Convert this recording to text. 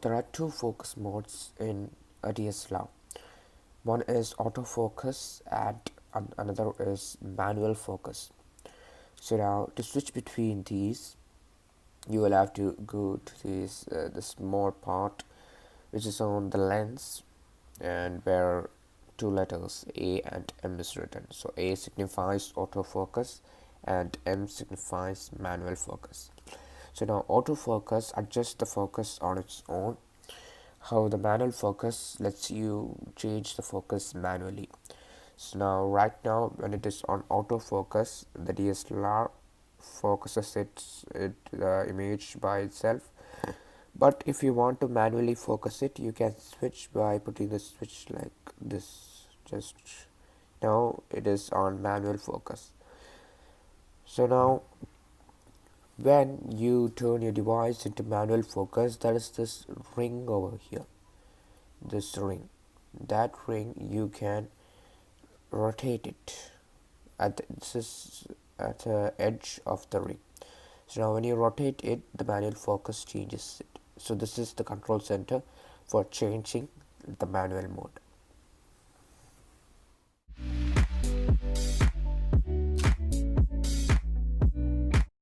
there are two focus modes in a DSLR. One is autofocus and another is manual focus. So now to switch between these, you will have to go to this more part which is on the lens, and where two letters A and M is written. So A signifies autofocus and M signifies manual focus. So now autofocus adjusts the focus on its own. How the manual focus lets you change the focus manually. So now right now when it is on autofocus, the DSLR focuses the image by itself. But if you want to manually focus it, you can switch by putting the switch like this. Just now it is on manual focus. So now when you turn your device into manual focus, there is this ring over here. This ring. That ring you can rotate it this is at the edge of the ring. So now when you rotate it, the manual focus changes it. So this is the control center for changing the manual mode.